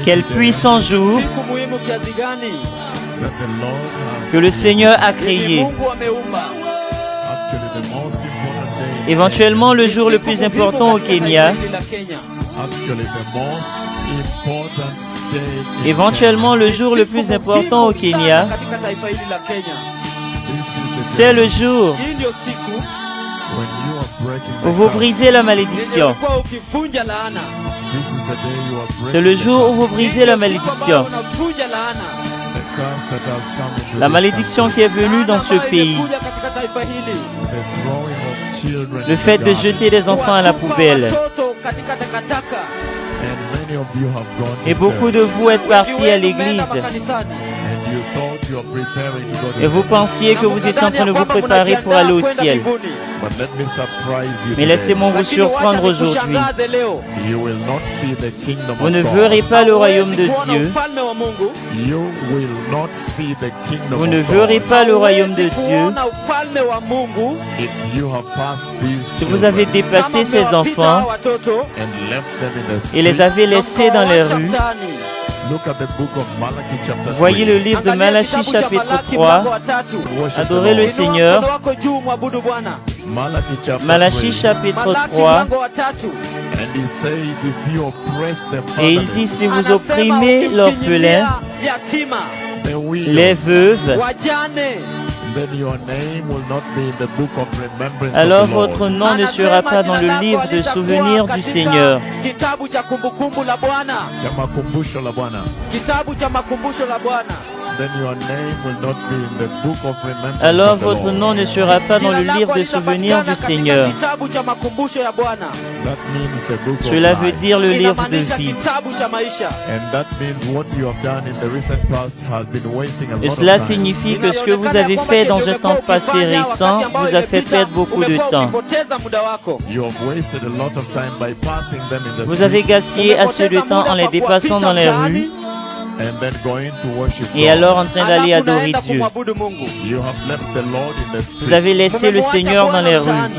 Quel puissant jour siku muhimu kiasi gani that the Lord has que le Seigneur a yenye créé. Mungu ameumba. actually the most important day. Éventuellement, le jour le plus important au Kenya. Actually the most important day. Éventuellement, le jour le plus important au Kenya, katika taifa hili la Kenya. c'est le jour Hii ndio siku When you are breaking the où vous curse. brisez la yenye malédiction. ulikuwa ukivunja laana. This is the day you are breaking C'est le jour où vous brisez la malédiction. Unavunja laana. the curse that has come into La this malédiction qui est venue dans ce Laana ambayo pays. imekuja katika taifa hili. country. The throwing of children Le in fait the de garbage. jeter des enfants à la Kuwatupa poubelle. watoto katika takataka. And many of you have gone Et to beaucoup church, de vous êtes partis à Wengi wenu l'église. mmeenda makanisani. and you thought you are preparing to go to Et vous heaven. pensiez que vous étiez en train de vous préparer pour aller au ciel. But let me surprise you Mais today. laissez-moi vous Lakini wacha surprendre aujourd'hui. nikushangaze leo. You will not see the kingdom Vous of ne God. verrez pas le royaume de Huwezi kuona Dieu. ufalme wa Mungu. You will not see the kingdom Vous of ne God verrez pas le royaume de Huwezi Dieu kuona ufalme wa Mungu if you have passed these si vous avez children dépassé kama ces mmewapita enfants hawa watoto and left them in the et les streets. avez laissés dans les rues. mtaani. Look at the book of Malachi chapter 3. Voyez le livre de Angalia Malachie kitabu cha chapitre Malaki mlango 3. wa 3. Worship Adorez the le Lord. Seigneur. Inua mkono wako juu, mwabudu Bwana. Malachi chapter Malachie 3. chapitre Malaki 3. mlango wa 3. And he says, if you oppress the Et il fatherless, dit, si vous Anasema opprimez ukimfinyilia l'orphelin, yatima, the widow, les veuves, wajane, then your name will not be in the book of remembrance alors of the Lord. votre nom ne sera pas dans le livre de souvenirs du Seigneur. Kitabu cha kumbukumbu la Bwana. Cha makumbusho la Bwana. Kitabu cha makumbusho la Bwana. Then your name will not be in the book of remembrance Alors of the votre Lord. nom ne sera pas dans le Jina livre lako de souvenirs litapatikana du katika Seigneur. Kitabu cha makumbusho ya Bwana. That means the book of Cela veut life. dire le livre de Inamaanisha vie. kitabu cha maisha. And that means what you have done in the recent past has been wasting a lot Et of cela time. signifie que ce que vous avez fait dans un temps passé récent vous a fait perdre beaucoup de temps. Ukipoteza muda wako. You have wasted a lot of time by passing them in the Vous avez streets gaspillé assez de temps en les dépassant dans les rues and then going to worship et God. alors en train d'aller Alafu adorer unaenda Dieu. kumwabudu Mungu. You have left the Lord in the streets. Vous avez laissé le Seigneur dans les rues.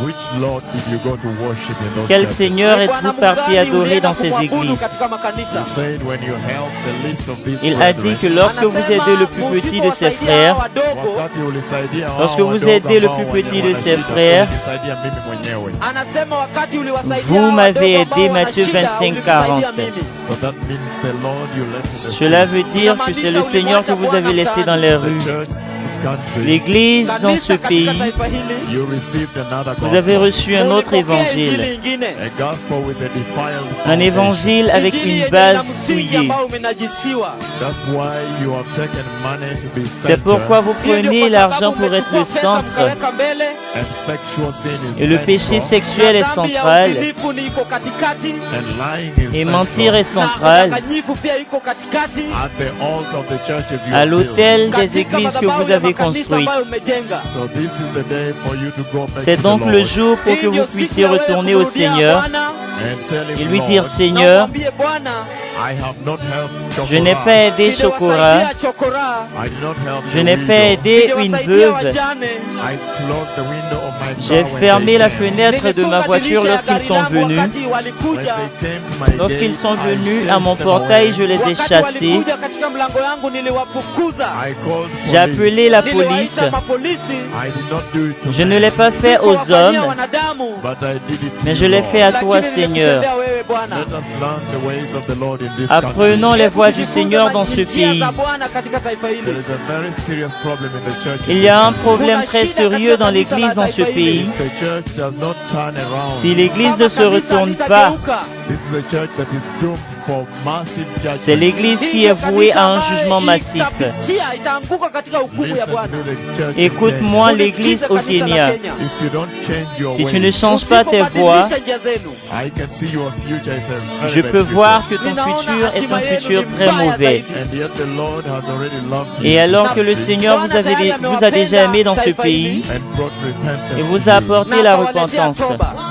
Which Lord did you go to worship in those Quel churches? Seigneur Ni êtes-vous Bwana parti Mungu adorer ulienda dans ces kumwabudu églises? katika makanisa. He said when you held the list of these Il a dit que brethren, lorsque vous aidez le plus petit de ses frères, wakati ulisaidia hao lorsque vous wadogo aidez le ambao plus petit wenye de ses wanashida, frères, ulinisaidia mimi mwenyewe. Anasema wakati uliwasaidia vous hao m'avez wadogo aidé, ambao wana Matthieu shida, 25:40. ulinisaidia mimi. So that means the Lord you left in the Cela streets. veut dire que c'est le Seigneur que vous avez laissé dans les The rues. church, this country, L'Église dans ce Kanisa katika pays, taifa hili, you received another vous avez gospel. reçu un autre ulipokea évangile. injili ingine. A gospel with a defiled Un foundation. évangile avec Injili une yenye base ina msingi souillée. ambao umenajisiwa. That's why you have taken money to be C'est center, pourquoi vous Hiyo ndio prenez kwa l'argent sababu pour être le mmechukua pesa centre mkaweka mbele, and sexual sin is et le central, péché sexuel na est dhambi ya central uzinifu ni iko katikati, and lying is et central. mentir est na central. udanganyifu pia iko katikati. At the altar of the churches you À have built. l'autel des Katika églises que madhabahu vous ya avez makanisa construites. ambayo umejenga. So this is the day for you to go back C'est to donc the le Lord jour pour que Hii ndio vous siku puissiez ya wewe retourner au kumrudia Seigneur Bwana and tell him, et lui dire, Lord, na Seigneur, umwambie Bwana, I have not helped je n'ai Chokora. pas aidé Chokora, sijawasaidia chokora, I did not help je the n'ai widow. pas aidé une sijawasaidia veuve, wajane. I closed the window of my car j'ai when fermé they la came. fenêtre de ma voiture lorsqu'ils sont venus. Wakati When walikuja, they came to my Lorsqu'ils gate, sont I venus chased à mon them portail, away. je les ai wakati chassés. walikuja katika mlango yangu niliwafukuza. I called J'ai police. appelé la police. Niliwaita mapolisi. I did not do it to Je ne them, l'ai pas fait aux Sikuwafanyia hommes, wanadamu, but I did it to mais you, je l'ai Lord. fait à toi, lakini Seigneur. nilikutendea wewe Bwana. Let us learn the ways of the Lord in this Apprenons country. les voies du Hebu Seigneur tujifunze dans ce njia pays. za Bwana katika taifa There hili. is a very serious problem in the church. Il in y a this un country. problème très sérieux dans l'Église dans ce pays. If the church does not turn around, Si l'Église Kama ne se kanisa retourne pas, litageuka, this is a church that is doomed for massive judgment. c'est l'Église hii qui ndio est vouée kanisa à un ambayo jugement massif. itapitia, itaanguka katika hukumu ya Listen Bwana. to the church in Écoute-moi, Kenya. l'Église au Kanisa la Kenya. Kenya. If you don't change your Si tu ne ways, changes pas tes voies, Msipobadilisha njia zenu, I can see your future is a very je bad peux future. voir que ton Ninaona futur est hatima un yenu futur ni très mbaya mauvais. zaidi. And yet the Lord has already loved you. Et alors que le Seigneur vous a déjà aimé dans ce pays and brought repentance et vous to a you. apporté la repentance,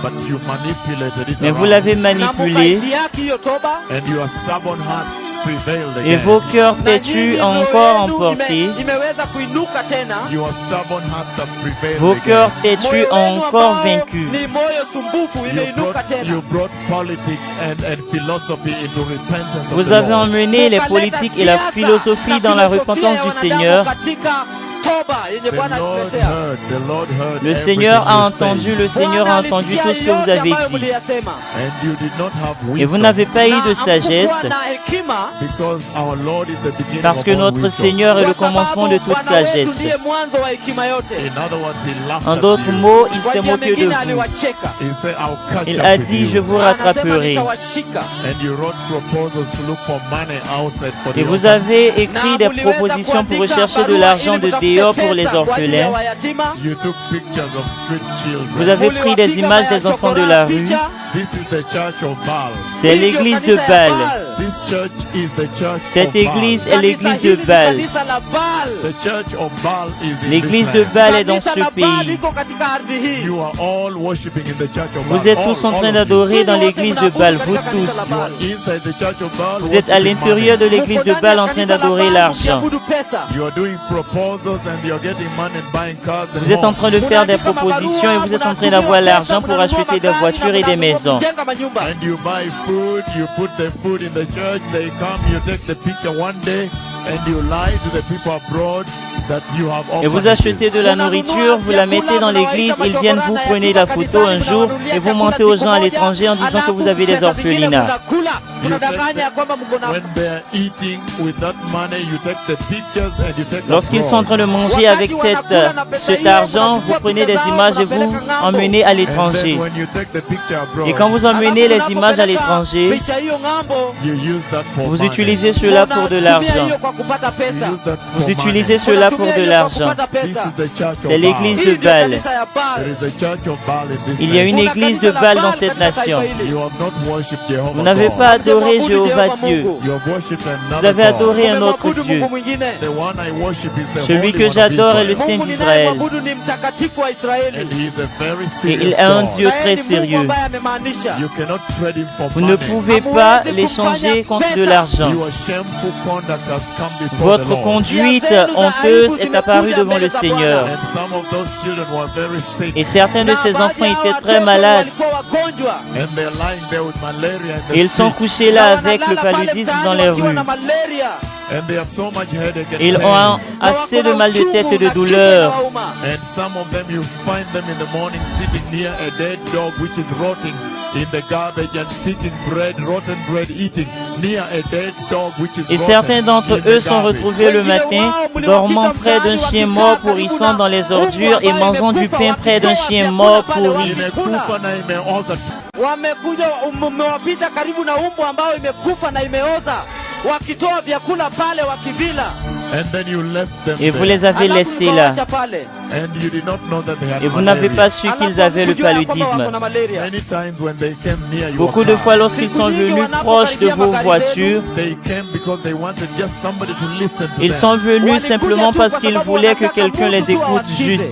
But you manipulated it mais vous around. l'avez na manipulé mukaidhiaki hiyo toba, And your stubborn heart prevailed et again. vos cœurs têtus ont encore yenu emporté. imeweza kuinuka tena. Your stubborn hearts have prevailed Vos again. cœurs têtus Moyo ont wenu encore ambao vaincu. ni moyo sumbufu imeinuka You tena. brought politics and philosophy into repentance of Vous the avez Lord. emmené les politiques et la philosophie dans la repentance du Seigneur. The Lord heard Le everything Seigneur a you entendu, said. le Seigneur a entendu tout ce que vous avez dit. And you did not have Et vous wisdom, n'avez pas eu de sagesse, because our Lord is the beginning parce que of all notre wisdom. Seigneur est le commencement de toute sagesse. In other words, he laughed En at d'autres you. mots, il s'est moqué de vous. He said, I'll catch Il up a with dit, you. je vous rattraperai. And you wrote proposals to look for money outside for the Et vous orphans. avez écrit des propositions pour rechercher de l'argent de dehors pour les orphelins. You took pictures of street children. Vous avez pris des images des enfants de la rue. This is the church of Baal. C'est l'église de Baal. This church is the church Cette of Baal. église est l'église de Baal. The church of Baal is in L'église this de land. Baal est dans ce pays. You are all worshiping in the church of Baal. Vous êtes tous en All train of d'adorer dans l'église de Baal, vous you. tous. You are inside the church of Baal, Vous êtes à worshiping l'intérieur de money. l'église de Baal en train d'adorer l'argent. You are doing proposals and you are getting money and buying cars and Vous êtes en homes. train de faire des propositions et vous êtes en train d'avoir l'argent pour acheter des voitures et des maisons. And you buy food, you put the food in the church, they come, you take the picture one day, and you lie to the people abroad that you have Et vous achetez de la nourriture, vous la mettez dans l'église, ils viennent, vous prenez la photo un jour et vous mentez aux gens à l'étranger en disant que vous avez des orphelinats. When they are eating with that money, you take the pictures and you take Lorsqu'ils sont en train de manger avec cet argent, vous prenez des images et vous emmenez à l'étranger. Et quand vous emmenez les images à l'étranger, vous utilisez cela pour de l'argent. Vous utilisez cela pour de l'argent. C'est l'église de Baal. Il y a une église de Baal dans cette nation. Vous n'avez pas adoré Jéhovah Dieu. Vous avez adoré un autre Dieu. Celui que j'adore est le Saint d'Israël. Et il est un Dieu très sérieux. Vous ne pouvez pas l'échanger contre de l'argent. Votre conduite honteuse est apparue devant le Seigneur. Et certains de ces enfants étaient très malades. Et ils sont couchés là avec le paludisme dans les rues. Ils ont assez de mal de tête et de douleur. Et certains d'entre eux sont retrouvés le matin, dormant près d'un chien mort pourrissant dans les ordures et mangeant du pain près d'un chien mort pourri. Wamekuja umewapita karibu na umbo ambao imekufa na imeoza, wakitoa vyakula pale wakivila. Et vous les avez laissés là. Et vous n'avez pas su qu'ils avaient le paludisme. Beaucoup de fois, lorsqu'ils sont venus proches de vos voitures, ils sont venus simplement parce qu'ils voulaient que quelqu'un les écoute juste.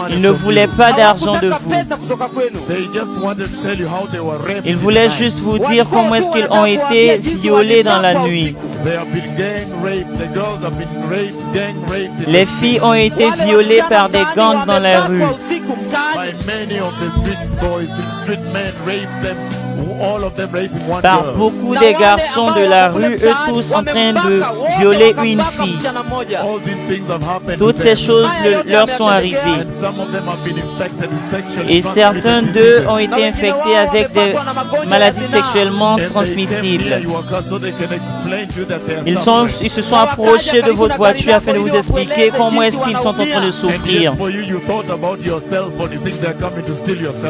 Ils ne voulaient pas d'argent de vous. Ils voulaient juste vous dire comment est-ce qu'ils ont été violés dans la nuit. Les filles ont été violées par des gangs dans la rue. Par beaucoup des garçons de la rue, eux tous en train de violer une fille. Toutes ces choses leur sont arrivées. Et certains d'eux ont été infectés avec des maladies sexuellement transmissibles. Ils se sont approchés de votre voiture afin de vous expliquer comment est-ce qu'ils sont en train de souffrir.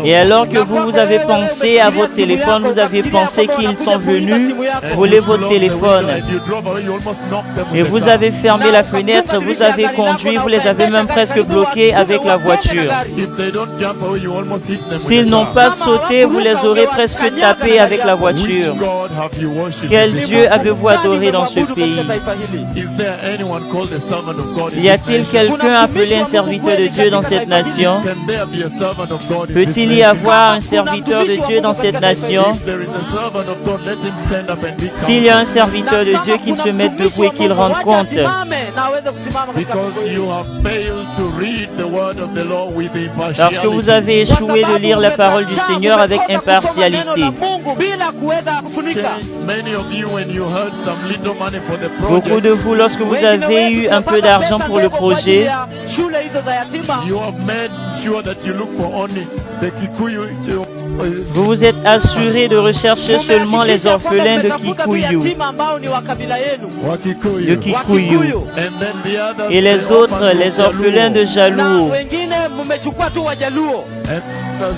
Et alors que vous avez pensé à votre téléphone, vous avez pensé qu'ils sont venus voler votre téléphone. Et vous avez fermé la fenêtre, vous avez conduit, vous les avez même presque bloqués avec la voiture. S'ils n'ont pas sauté, vous les aurez presque tapés avec la voiture. Quel Dieu avez-vous adoré dans ce pays? Y a-t-il quelqu'un appelé un serviteur de Dieu dans cette nation? Peut-il y avoir un serviteur de Dieu dans cette nation? maintenant. S'il y a un serviteur de Dieu, qu'il se mette debout et qu'il rende compte. Parce que vous avez échoué de lire la parole du Seigneur avec impartialité. Beaucoup de vous, lorsque vous avez eu un peu d'argent pour le projet, vous vous êtes assuré de rechercher seulement les orphelins de Kikuyu. Et les autres, les orphelins de Jaluo.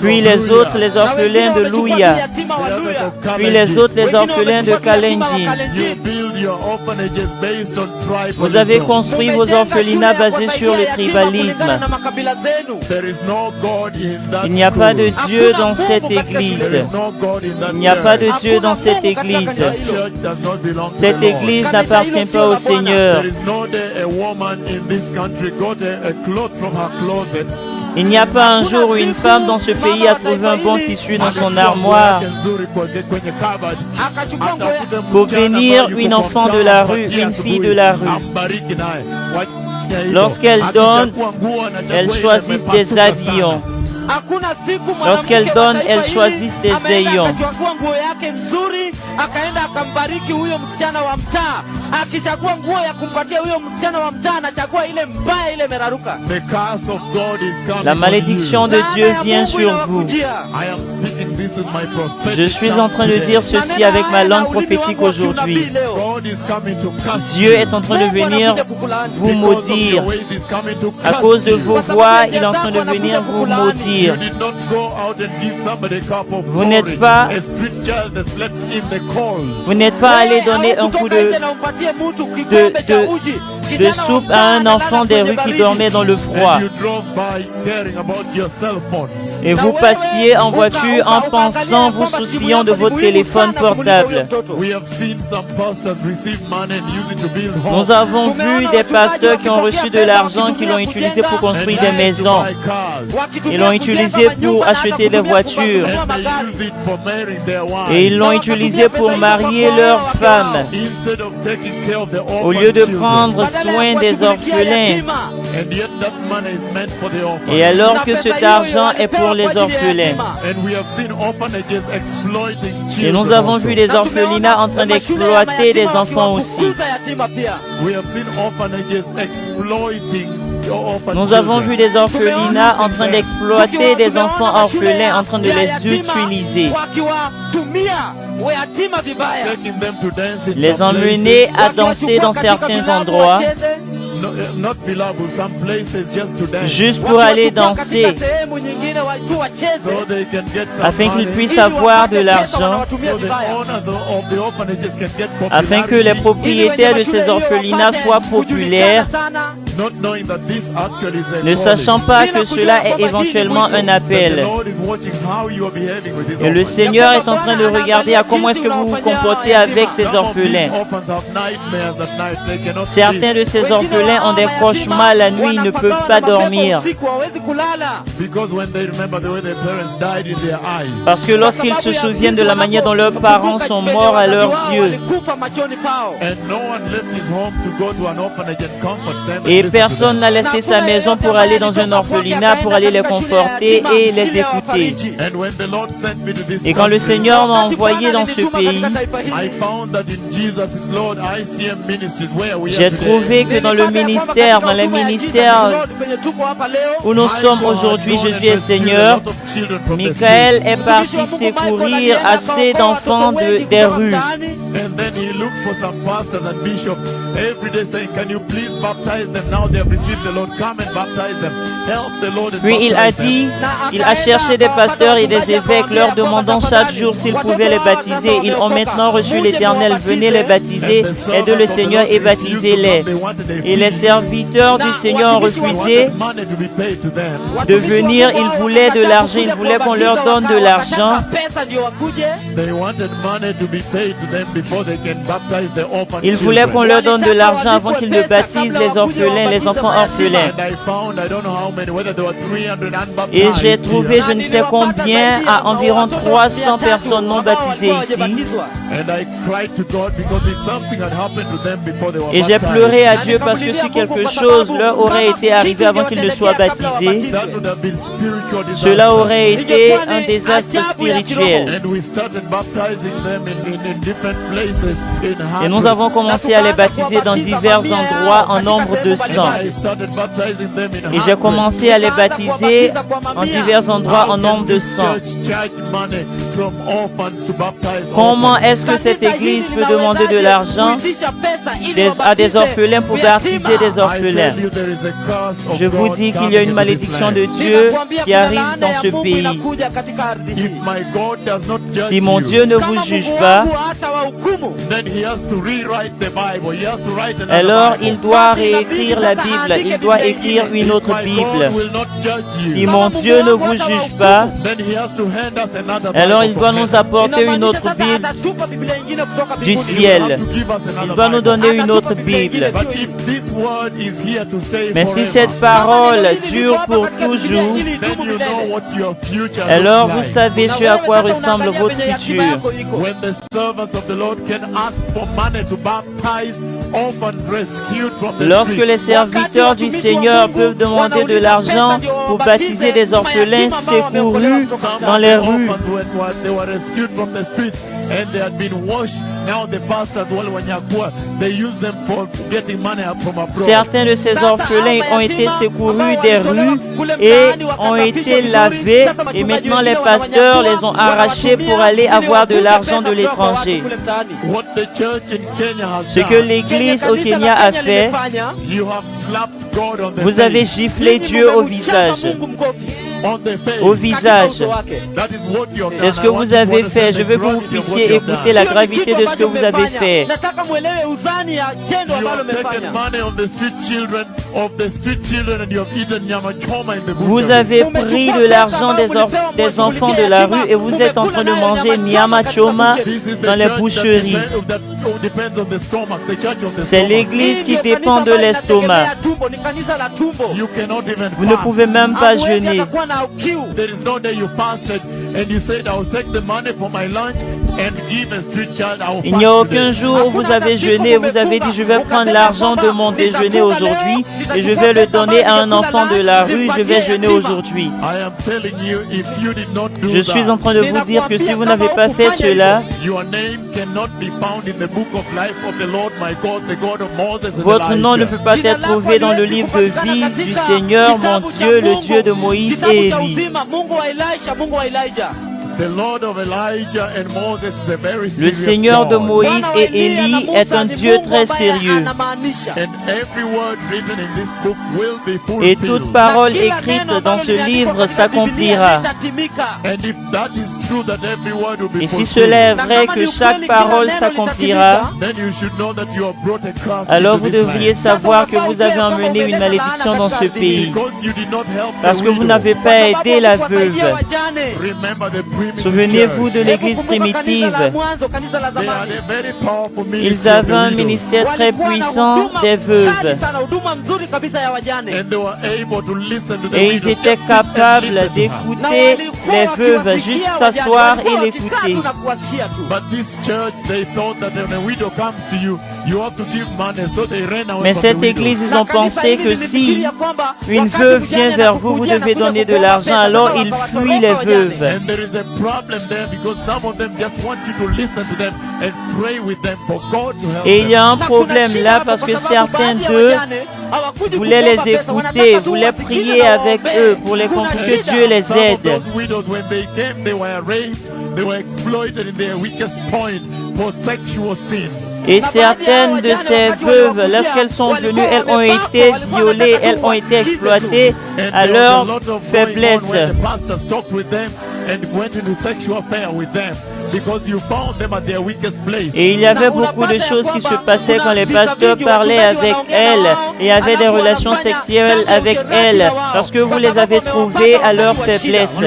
Puis les autres, les orphelins de Luya. Puis les autres, les orphelins de Kalenjin. Vous avez construit vos orphelinats basés sur le tribalisme. Il n'y a pas de Dieu dans cette église. Il n'y a pas de Dieu dans cette église. Cette église n'appartient pas au Seigneur. Il n'y a pas un jour où une femme dans ce pays a trouvé un bon tissu dans son armoire pour bénir une enfant de la rue, une fille de la rue. Lorsqu'elle donne, elle choisit des habillons. Lorsqu'elle donne, elle choisit des ayons. La malédiction de Dieu vient sur vous. Je suis en train de dire ceci avec ma langue prophétique aujourd'hui. Dieu est en train de venir vous maudire. À cause de vos voix, il est en train de venir vous maudire. Vous n'êtes pas allé donner un coup de soupe à un enfant des rues qui dormait dans le froid. Et vous passiez en voiture en pensant, vous souciant de votre téléphone portable. Nous avons vu des pasteurs qui ont reçu de l'argent, qui l'ont utilisé pour construire des maisons. Ils l'ont utilisé pour acheter des voitures. Et ils l'ont utilisé pour marier leurs femmes. Au lieu de prendre soin des orphelins. Et alors que cet argent est pour les orphelins. Et nous avons vu des orphelinats en train d'exploiter des enfants aussi. Nous avons vu des orphelinats en train d'exploiter des enfants orphelins, en train de les utiliser. Les emmener à danser dans certains endroits, juste pour aller danser, afin qu'ils puissent avoir de l'argent, afin que les propriétaires de ces orphelinats soient populaires, ne sachant pas que cela est éventuellement un appel. Et le Seigneur est en train de regarder à comment est-ce que vous vous comportez avec ces orphelins. Certains de ces orphelins ont des cauchemars la nuit, ils ne peuvent pas dormir. Parce que lorsqu'ils se souviennent de la manière dont leurs parents sont morts à leurs yeux, et personne n'a laissé sa maison pour aller dans un orphelinat, pour aller les conforter et les écouter. Et quand le Seigneur m'a envoyé dans ce pays, j'ai trouvé que dans le ministère, dans les ministères où nous sommes aujourd'hui, Jésus est Seigneur, Michael est parti secourir assez d'enfants des rues. Puis il a dit, il a cherché des pasteurs et des évêques, leur demandant chaque jour s'ils pouvaient les baptiser. Ils ont maintenant reçu l'Éternel. Venez les baptiser, aidez le Seigneur et baptisez-les. Et les serviteurs du Seigneur ont refusé de venir. Ils voulaient de l'argent, ils voulaient qu'on leur donne de l'argent. so they can baptize the orphan Ils voulaient qu'on children. leur donne de l'argent avant qu'ils ne baptisent les orphelins, les enfants orphelins. And I found, I don't know how many, whether there were 300 unbaptized Et j'ai trouvé, here. je ne sais combien, à environ 300 personnes non baptisées ici. And I cried to God because if something had happened to them before they were Et j'ai baptized, pleuré à Dieu parce que si quelque chose leur aurait été arrivé avant qu'ils ne soient baptisés, that would have been spiritual disaster. cela aurait été un désastre spirituel. And we started baptizing them in different places in Et nous avons commencé à les baptiser dans divers endroits en nombre de 100. I started baptizing them in Et j'ai commencé à les baptiser en divers endroits en nombre de 100. Comment est-ce que cette église peut demander de l'argent à des orphelins pour baptiser des orphelins? Je vous dis qu'il y a une malédiction de Dieu qui arrive dans ce pays. Si mon Dieu ne vous juge pas, alors il doit réécrire la Bible, il doit écrire une autre Bible. Si mon Dieu ne vous juge pas, alors il doit nous apporter une autre Bible du ciel. Il doit nous donner une autre Bible. Mais si cette parole dure pour toujours, alors vous savez ce à quoi ressemble votre futur. Lorsque les serviteurs du Seigneur peuvent demander de l'argent pour baptiser des orphelins secourus dans les rues, certains de ces orphelins ont été secourus des rues et ont été lavés, et maintenant les pasteurs les ont arrachés pour aller avoir de l'argent de l'étranger. Ce que l'église au Kenya a fait, vous avez giflé Dieu au visage. Au visage. C'est ce que vous avez fait. Je veux que vous puissiez écouter la gravité de ce que vous avez fait. Vous avez pris de l'argent des enfants de la rue et vous êtes en train de manger nyama choma dans les boucheries. C'est l'église qui dépend de l'estomac. Vous ne pouvez même pas jeûner. Il n'y a aucun jour où vous avez jeûné et vous avez dit je vais prendre l'argent de mon déjeuner aujourd'hui et je vais le donner à un enfant de la rue, je vais jeûner aujourd'hui. Je suis en train de vous dire que si vous n'avez pas fait cela, votre nom ne peut pas être trouvé dans le livre de vie du Seigneur, mon Dieu, le Dieu de Moïse et Élie. Le Seigneur de Moïse et Élie est un Dieu très sérieux. Et toute parole écrite dans ce livre s'accomplira. Et si cela est vrai que chaque parole s'accomplira, alors vous devriez savoir que vous avez emmené une malédiction dans ce pays. Parce que vous n'avez pas aidé la veuve. Souvenez-vous de l'église primitive. Ils avaient un ministère très puissant des veuves. Et ils étaient capables d'écouter les veuves, juste s'asseoir et l'écouter. Mais cette église, ils ont pensé que si une veuve vient vers vous, vous devez donner de l'argent, alors ils fuient les veuves. Et il y a un problème là parce que certains d'eux voulaient les écouter, voulaient prier avec eux pour que Dieu les aide. Et certaines de ces veuves, lorsqu'elles sont venues, elles ont été violées, elles ont été exploitées à leur faiblesse. Et il y avait beaucoup de choses qui se passaient quand les pasteurs parlaient avec elles et avaient des relations sexuelles avec elles, parce que vous les avez trouvées à leur faiblesse.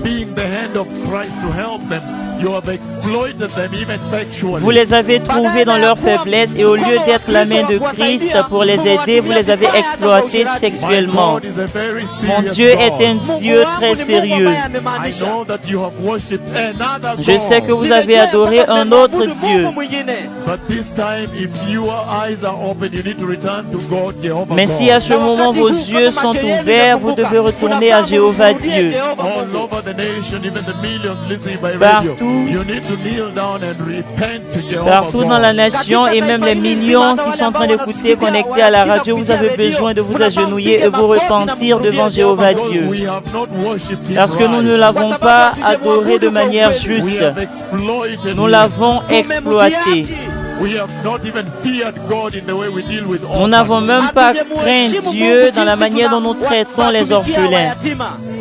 being the hand of Christ to help them, you have exploited them even sexually. Vous les avez trouvés dans leur faiblesse et au lieu d'être la main de Christ pour les aider, vous les avez exploités sexuellement. God is a very Mon serious Dieu est God. un Dieu très sérieux. I know that you have worshipped another Je sais que God. vous avez adoré un autre Dieu. But this time, if your eyes are open, you need to return to God, Jehovah Mais si à God. ce moment vos yeux sont ouverts, vous devez retourner à Jéhovah Dieu. All over the nation, even the millions listening by radio, Partout. you need to kneel down and repent to Jehovah Partout dans la God. nation et même les millions qui sont en train d'écouter, connectés à la radio, vous avez besoin de vous agenouiller et vous repentir devant Jéhovah Dieu. We have not worshipped Him Parce que nous ne right. l'avons pas adoré de manière We juste. have exploited Nous Him. l'avons exploité. We have not even feared God in the way we deal with Nous n'avons orphans. même pas craint Dieu dans la manière dont nous traitons les orphelins.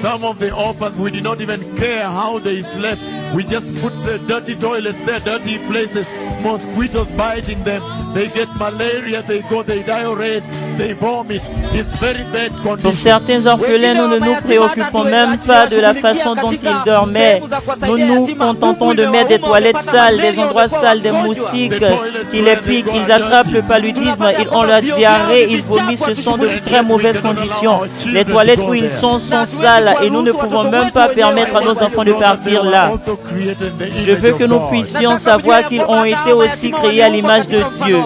Some of the orphans, we did not even care how they slept. We just put the dirty toilets there, dirty places, mosquitoes biting them. They get malaria, they diarrhea, they vomit. It's very bad Pour condition. certains orphelins, nous ne nous préoccupons même pas de la façon dont ils dormaient. Nous nous contentons de mettre des toilettes sales, des endroits sales, des moustiques qui les piquent. Ils attrapent le paludisme, ils ont la diarrhée, ils vomissent, ce sont de très mauvaises conditions. Les toilettes où ils sont sales et nous ne pouvons même pas permettre à nos enfants de partir là. Je veux que nous puissions savoir qu'ils ont été aussi créés à l'image de Dieu.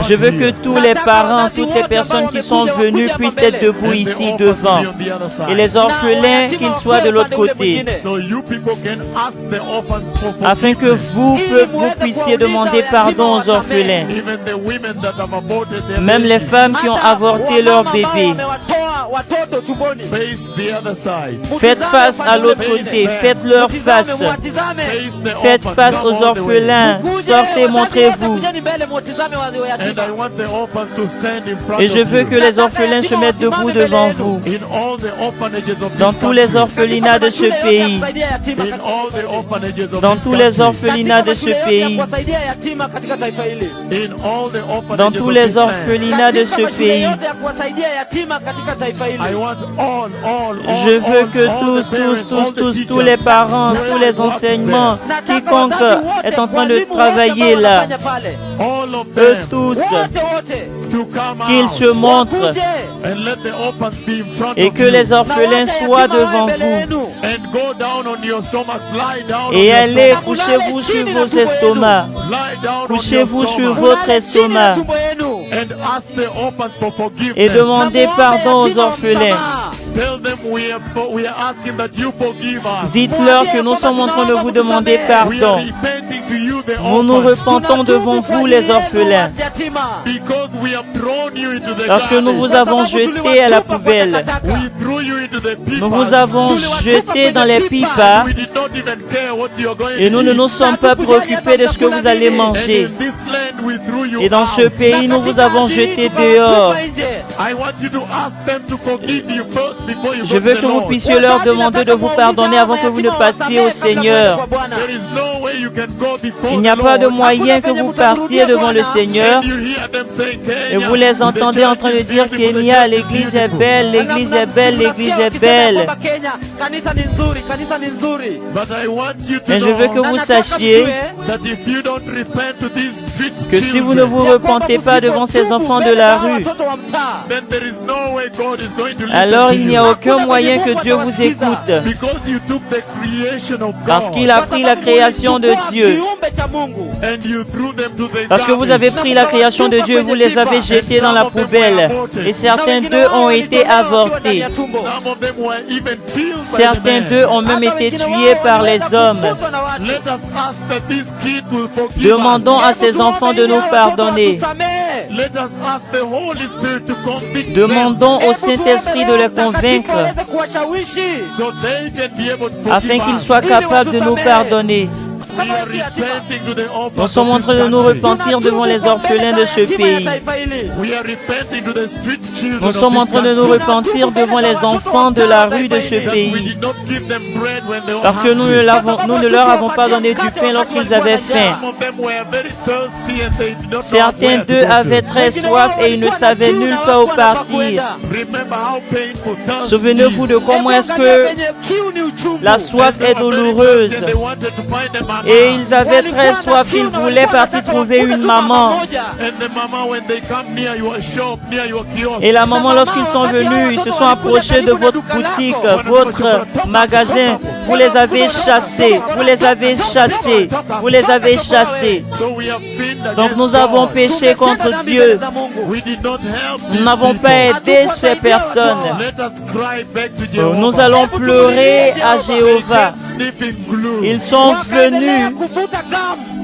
Je veux que tous les parents, toutes les personnes qui sont venues puissent être debout ici devant. Et les orphelins, qu'ils soient de l'autre côté. Afin que vous puissiez demander pardon aux orphelins. Même les femmes qui ont avorté leur bébé. Faites face à l'autre côté. Faites-leur face. Faites face aux orphelins. Sortez, montrez-vous. Et je veux que les orphelins se mettent debout devant vous. Dans tous les orphelinats de ce pays. Dans tous les orphelinats de ce pays. Dans tous les orphelinats de ce pays. Je veux que tous les parents, tous les enseignements, quiconque est en train de travailler là, eux tous, qu'ils se montrent et que les orphelins soient devant vous. Et allez, couchez-vous sur vos estomacs. Couchez-vous sur votre estomac. Et demandez pardon aux orphelins. Dites-leur que nous sommes en train de vous demander pardon. Nous nous repentons devant vous, les orphelins, parce que nous vous avons jeté à la poubelle. Nous vous avons jeté dans les pipas et nous ne nous sommes pas préoccupés de ce que vous allez manger. Et dans ce pays, nous vous avons jeté dehors. Je veux que vous puissiez leur demander de vous pardonner avant que vous ne partiez au Seigneur. Il n'y a pas de moyen que vous partiez devant le Seigneur et vous les entendez en train de dire Kenya, l'église est belle, l'église est belle, l'église est belle. Mais je veux que vous sachiez que si vous ne vous repentez pas devant ces enfants de la rue, alors il n'y a aucun moyen que Dieu vous écoute. Parce qu'il a pris la création de Dieu. Parce que vous avez pris la création de Dieu et vous les avez jetés dans la poubelle. Et certains d'eux ont été avortés. Certains d'eux ont même été tués par les hommes. Demandons à ces enfants de nous pardonner. Demandons au Saint-Esprit de les convaincre afin qu'il soit capable de nous pardonner. We are repenting to the orphans Nous sommes en of train this de nous country. repentir devant les orphelins de ce pays. We are repenting to the street children Nous of sommes en this train de nous country. repentir devant les enfants de la rue de ce That we pays. did not give them bread when they were Parce que nous hungry. ne leur avons pas donné du pain lorsqu'ils avaient faim. Some of them were very thirsty and they did not know Certains where to d'eux go to. avaient très soif et ils ne savaient nulle part où partir. Remember how painful thirst Souvenez-vous is. de comment est-ce que la soif est douloureuse. And they wanted to find their mama. Et ils avaient très soif, ils voulaient partir trouver une maman. And the mama, when they come near your shop, near your kiosk, Et la maman, lorsqu'ils sont venus, ils se sont approchés de votre boutique, votre magasin. Vous les avez chassés, vous les avez chassés, vous les avez chassés. so we have sinned Donc against nous avons God. péché contre Dieu. We did not help Nous these n'avons people. pas aidé ces personnes. Let us cry back to Jehovah. Nous allons pleurer à Jéhovah. Sniffing glue. Ils sont venus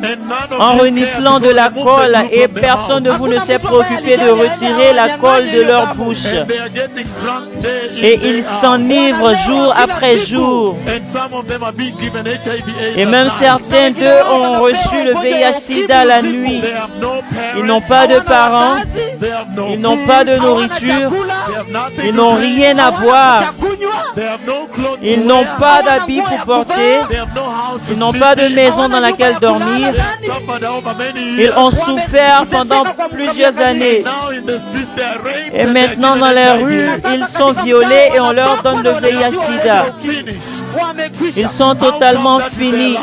And none of en you reniflant care de la to remove colle the glue et from their personne de mouth. vous ne s'est préoccupé de retirer la colle de leur bouche. And they are getting drunk day in, Et day ils out. s'enivrent jour après jour. And some of them are being given HIV/AIDS Et at même night. certains d'eux ont reçu le VIH/SIDA la nuit. They have no Ils n'ont parents. pas de parents, They have no ils n'ont food. pas de nourriture, They have nothing ils to n'ont drink. rien à boire, They have no clothes to ils n'ont wear. pas d'habits pour porter, They have no house to ils n'ont sleep pas de in. maison dans laquelle dormir. They have suffered over many Ils years. ont souffert pendant plusieurs années. Now in the streets they are raped Et and maintenant they dans are les given rues, HIV. ils sont violés et on leur donne le VIH/SIDA. Ils sont totalement finis.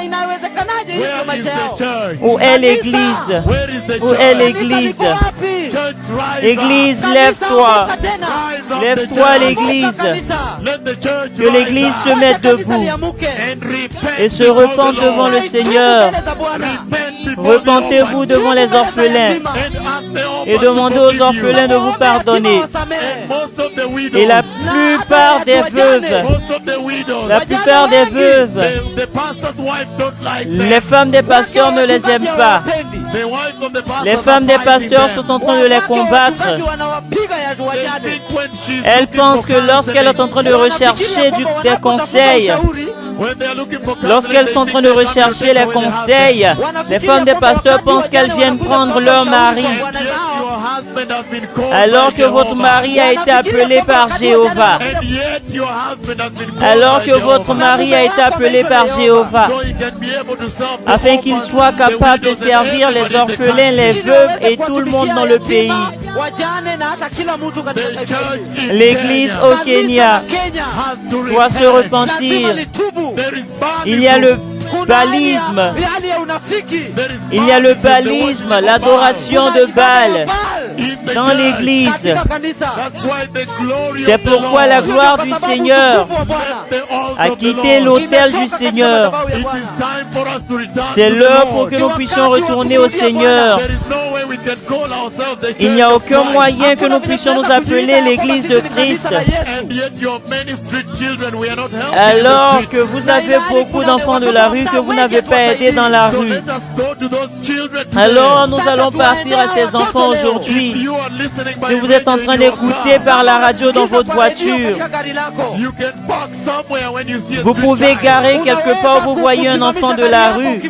Where is the church? Où est l'Église? Where is the Où est church? l'Église? Church, rise Église, up. lève-toi. Rise up Lève-toi the church. l'Église. Let the church Que l'Église rise se up mette debout and repent et se before the repente Lord. devant le Seigneur. Repent before the Repentez-vous Lord. devant les orphelins And ask the orphans et demandez to aux forgive you. orphelins de vous pardonner. And most of the widows, Et la plupart des veuves, most of the widows, la plupart des veuves, the pastor's wife don't like them. les femmes des pasteurs ne les aiment pas. The wives of the pastors Les femmes des are fighting pasteurs them. sont en train de les combattre. They think when she's Elles looking pensent for que lorsqu'elle est en train de rechercher des conseils, when they're looking for lorsqu'elles sont en train de rechercher les conseils, les femmes des pasteurs pensent qu'elles viennent prendre leur mari, alors que votre mari a été appelé par Jéhovah. Alors que votre mari a été appelé par Jéhovah, afin qu'il soit capable de servir les orphelins, les veuves et tout le monde dans le pays. L'Église au Kenya doit se repentir. Il y a le balisme. Il y a le balisme, l'adoration de Baal dans l'Église. C'est pourquoi la gloire du Seigneur a quitté l'autel du Seigneur. C'est l'heure pour que nous puissions retourner au Seigneur. Il n'y a aucun moyen que nous puissions nous appeler l'Église de Christ, alors que vous avez beaucoup d'enfants de la rue que vous n'avez pas aidés dans la rue. Alors nous allons partir à ces enfants aujourd'hui. Si vous êtes en train d'écouter par la radio dans votre voiture, vous pouvez garer quelque part où vous voyez un enfant de la rue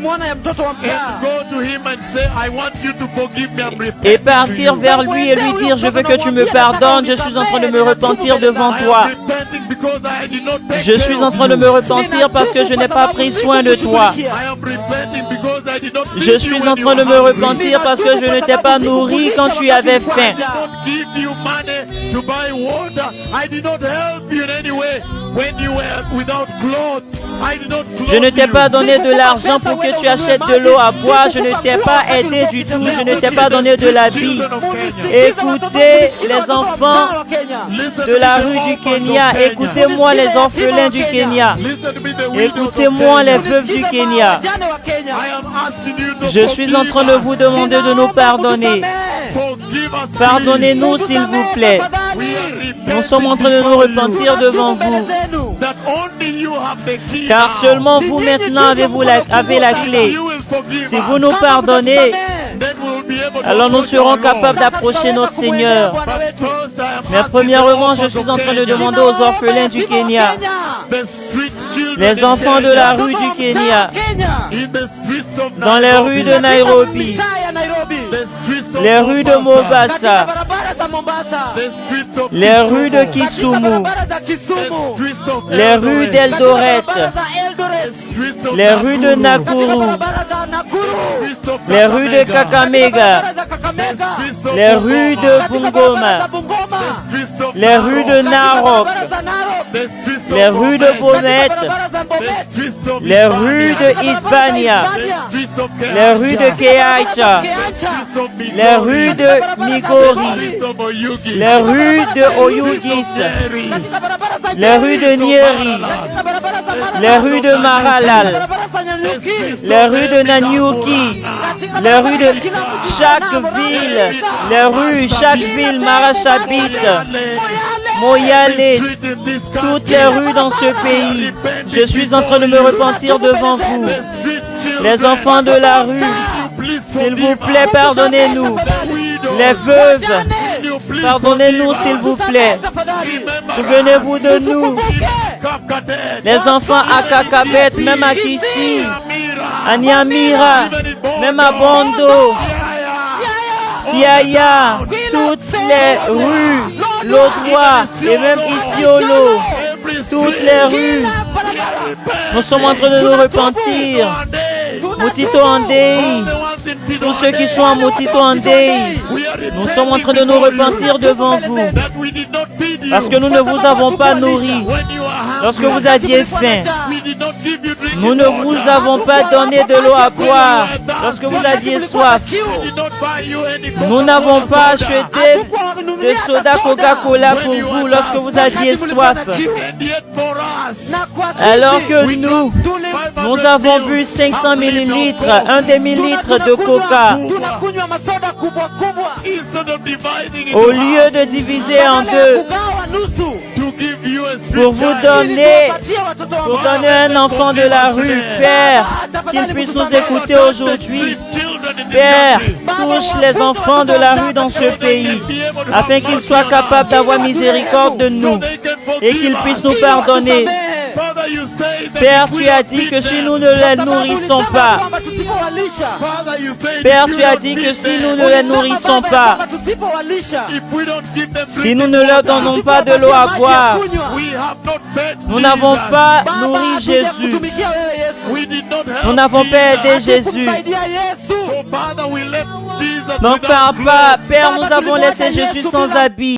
et partir vers lui et lui dire: je veux que tu me pardonnes, je suis en train de me repentir devant toi. Je suis en train de me repentir parce que je n'ai pas pris soin de toi. Je suis en train de me repentir parce que je ne t'ai pas nourri quand tu avais faim. Je ne t'ai pas donné de l'argent pour que tu achètes de l'eau à boire. Je ne t'ai pas aidé du tout. Je ne t'ai pas donné de l'habit. Écoutez les enfants de la rue du Kenya. Écoutez-moi les orphelins du Kenya. Écoutez-moi les veuves du Kenya. Je suis en train de vous demander de nous pardonner. Pardonnez-nous s'il vous plaît. Nous sommes en train de nous repentir devant vous. Car seulement vous maintenant avez la clé. Si vous nous pardonnez, alors nous serons capables d'approcher notre Seigneur. Mais premièrement, je suis en train de demander aux orphelins du Kenya Les enfants de la rue du Kenya, dans les rues de Nairobi, les rues de Mombasa, les rues de Kisumu, les rues d'Eldoret, les rues de Nakuru, les rues de Kakamega, les rues de Bungoma, les rues de Narok, les rues de Bomet, les rues de Hispania, les rues de Keacha, les rues de Migori, les rues de Oyugis, les rues de Nyeri, les rues de Maralal, les rues de Nanyuki, les rues de chaque ville, Marachabit, Moyale, toutes les rues dans ce pays. Je suis en train de me repentir devant vous. Les enfants de la rue, s'il vous plaît, pardonnez-nous. Les veuves, pardonnez-nous s'il vous plaît. Souvenez-vous de nous. Les enfants à Kakabet, même à Kissi, à Nyamira, même à Bondo, Siaya, toutes les rues, Lodwa et même Isiolo, toutes les rues. Nous sommes en train de nous repentir. Mutito Andei, tous ceux qui sont à Mutito Andei, nous sommes en train de nous repentir devant vous parce que nous ne vous avons pas nourri lorsque vous aviez faim. Nous ne vous avons pas donné de l'eau à boire lorsque vous aviez soif. Nous n'avons pas acheté de soda Coca-Cola pour vous lorsque vous aviez soif. Alors que nous avons bu 500 millilitres, un demi-litre de Coca. Au lieu de diviser en deux, pour vous donner, un enfant de la rue, Père, qu'il puisse nous écouter aujourd'hui. Père, touche les enfants de la rue dans ce pays, afin qu'ils soient capables d'avoir miséricorde de nous et qu'ils puissent nous pardonner. Père, tu as dit que si nous ne les nourrissons pas, Père, tu as dit que si nous ne les nourrissons pas, si nous ne leur donnons pas de l'eau à boire, nous n'avons pas nourri Jésus. Nous n'avons pas aidé Jésus. Donc, Père, nous avons laissé Jésus sans habit.